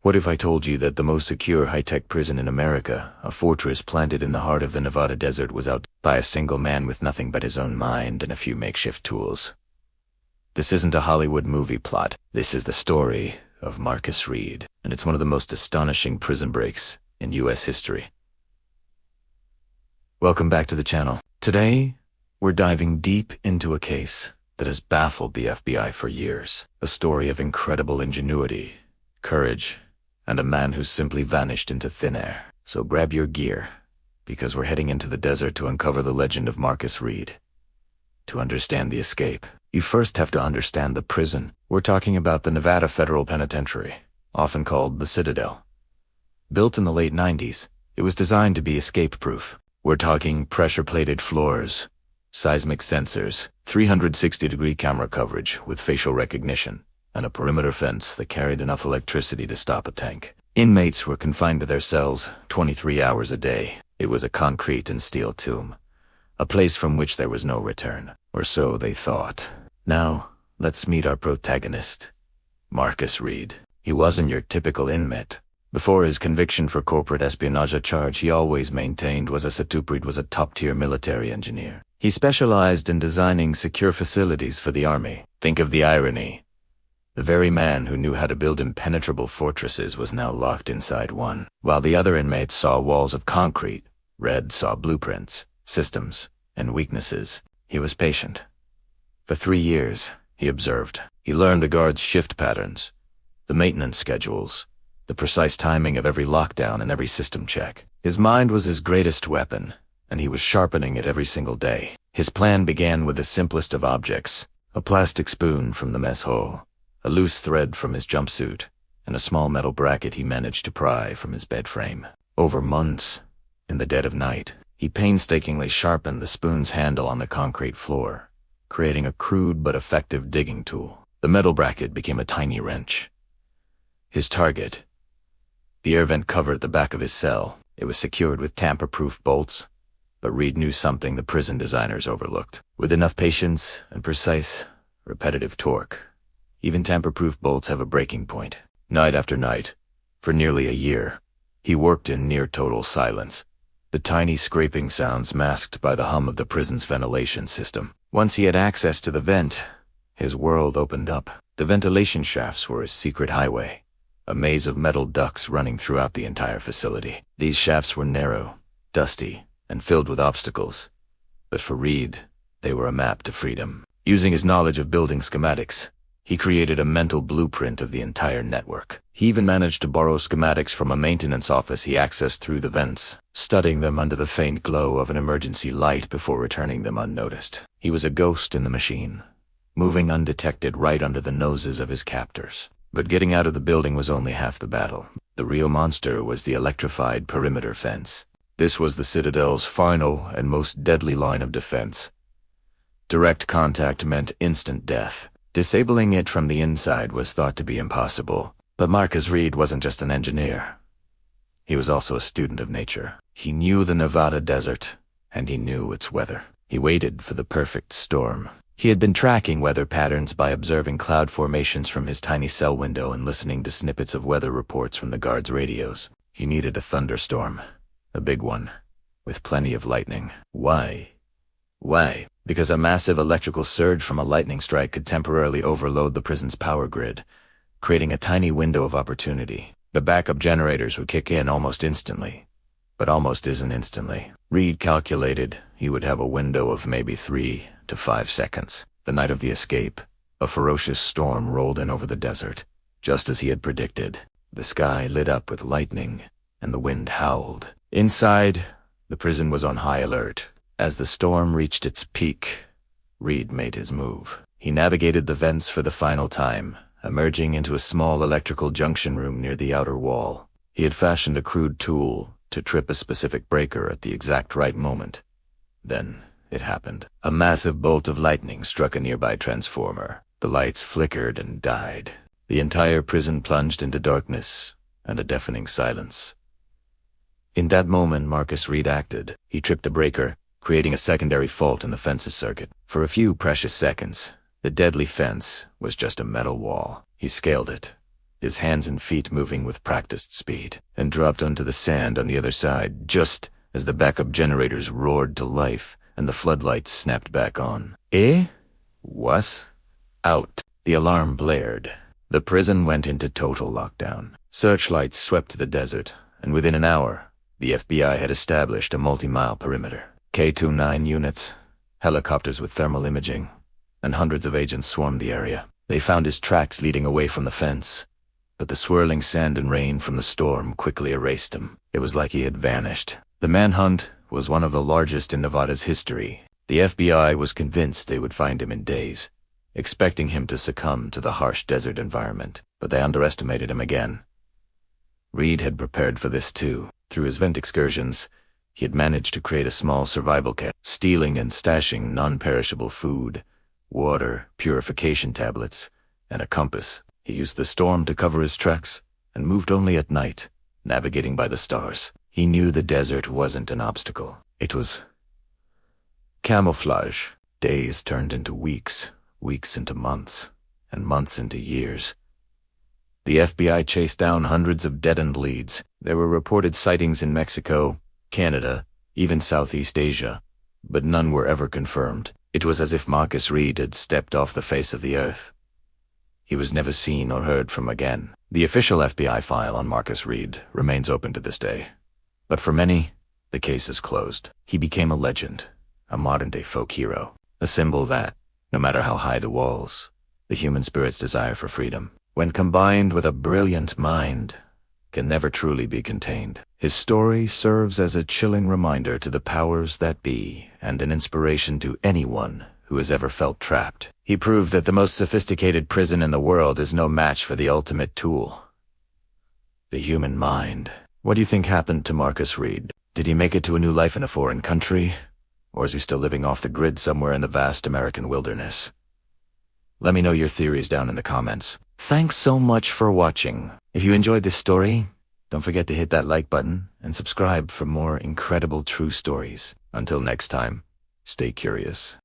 What if I told you that the most secure high-tech prison in America, a fortress planted in the heart of the Nevada desert, was out by a single man with nothing but his own mind and a few makeshift tools? This isn't a Hollywood movie plot. This is the story of Marcus Reed, and it's one of the most astonishing prison breaks in U.S. history. Welcome back to the channel. Today, we're diving deep into a case that has baffled the FBI for years. A story of incredible ingenuity, courage, and a man who simply vanished into thin air. So grab your gear, because we're heading into the desert to uncover the legend of Marcus Reed. To understand the escape, you first have to understand the prison. We're talking about the Nevada Federal Penitentiary, often called the Citadel. Built in the late 90s, it was designed to be escape-proof. We're talking pressure-plated floors, seismic sensors, 360-degree camera coverage with facial recognition, and a perimeter fence that carried enough electricity to stop a tank. Inmates were confined to their cells 23 hours a day. It was a concrete and steel tomb, a place from which there was no return, or so they thought. Now, let's meet our protagonist, Marcus Reed. He wasn't your typical inmate. Before his conviction for corporate espionage charge, he always maintained was a top-tier military engineer. He specialized in designing secure facilities for the army. Think of the irony. The very man who knew how to build impenetrable fortresses was now locked inside one. While the other inmates saw walls of concrete, Red saw blueprints, systems, and weaknesses. He was patient. For 3 years, he observed. He learned the guards' shift patterns, the maintenance schedules, the precise timing of every lockdown and every system check. His mind was his greatest weapon, and he was sharpening it every single day. His plan began with the simplest of objects, a plastic spoon from the mess hall, a loose thread from his jumpsuit, and a small metal bracket he managed to pry from his bed frame. Over months, in the dead of night, he painstakingly sharpened the spoon's handle on the concrete floor, creating a crude but effective digging tool. The metal bracket became a tiny wrench. His target. The air vent covered the back of his cell. It was secured with tamper-proof bolts, but Reed knew something the prison designers overlooked. With enough patience and precise, repetitive torque, even tamper-proof bolts have a breaking point. Night after night, for nearly a year, he worked in near-total silence, the tiny scraping sounds masked by the hum of the prison's ventilation system. Once he had access to the vent, his world opened up. The ventilation shafts were his secret highway, a maze of metal ducts running throughout the entire facility. These shafts were narrow, dusty, and filled with obstacles, but for Reed, they were a map to freedom. Using his knowledge of building schematics, he created a mental blueprint of the entire network. He even managed to borrow schematics from a maintenance office he accessed through the vents, studying them under the faint glow of an emergency light before returning them unnoticed. He was a ghost in the machine, moving undetected right under the noses of his captors. But getting out of the building was only half the battle. The real monster was the electrified perimeter fence. This was the Citadel's final and most deadly line of defense. Direct contact meant instant death. Disabling it from the inside was thought to be impossible. But Marcus Reed wasn't just an engineer. He was also a student of nature. He knew the Nevada desert, and he knew its weather. He waited for the perfect storm. He had been tracking weather patterns by observing cloud formations from his tiny cell window and listening to snippets of weather reports from the guards' radios. He needed a thunderstorm, a big one, with plenty of lightning. Why? Because a massive electrical surge from a lightning strike could temporarily overload the prison's power grid, creating a tiny window of opportunity. The backup generators would kick in almost instantly, but almost isn't instantly. Reed calculated he would have a window of maybe 3 to 5 seconds. The night of the escape, a ferocious storm rolled in over the desert, just as he had predicted. The sky lit up with lightning, and the wind howled. Inside, the prison was on high alert. As the storm reached its peak, Reed made his move. He navigated the vents for the final time, emerging into a small electrical junction room near the outer wall. He had fashioned a crude tool to trip a specific breaker at the exact right moment. Then it happened. A massive bolt of lightning struck a nearby transformer. The lights flickered and died. The entire prison plunged into darkness and a deafening silence. In that moment, Marcus Reed acted. He tripped a breaker, creating a secondary fault in the fence's circuit. For a few precious seconds, the deadly fence was just a metal wall. He scaled it, his hands and feet moving with practiced speed, and dropped onto the sand on the other side just as the backup generators roared to life and the floodlights snapped back on. Was? Out. The alarm blared. The prison went into total lockdown. Searchlights swept the desert, and within an hour, the FBI had established a multi-mile perimeter. K-29 units, helicopters with thermal imaging, and hundreds of agents swarmed the area. They found his tracks leading away from the fence, but the swirling sand and rain from the storm quickly erased him. It was like he had vanished. The manhunt was one of the largest in Nevada's history. The FBI was convinced they would find him in days, expecting him to succumb to the harsh desert environment, but they underestimated him again. Reed had prepared for this too. Through his vent excursions, he had managed to create a small survival kit, stealing and stashing non-perishable food, water, purification tablets, and a compass. He used the storm to cover his tracks and moved only at night, navigating by the stars. He knew the desert wasn't an obstacle. It was camouflage. Days turned into weeks, weeks into months, and months into years. The FBI chased down hundreds of deadened leads. There were reported sightings in Mexico, Canada, even Southeast Asia, but none were ever confirmed. It was as if Marcus Reed had stepped off the face of the earth. He was never seen or heard from again. The official FBI file on Marcus Reed remains open to this day. But for many, the case is closed. He became a legend, a modern-day folk hero, a symbol that, no matter how high the walls, the human spirit's desire for freedom, when combined with a brilliant mind, can never truly be contained. His story serves as a chilling reminder to the powers that be and an inspiration to anyone who has ever felt trapped. He proved that the most sophisticated prison in the world is no match for the ultimate tool, the human mind. What do you think happened to Marcus Reed? Did he make it to a new life in a foreign country? Or is he still living off the grid somewhere in the vast American wilderness? Let me know your theories down in the comments. Thanks so much for watching. If you enjoyed this story, don't forget to hit that like button and subscribe for more incredible true stories. Until next time, stay curious.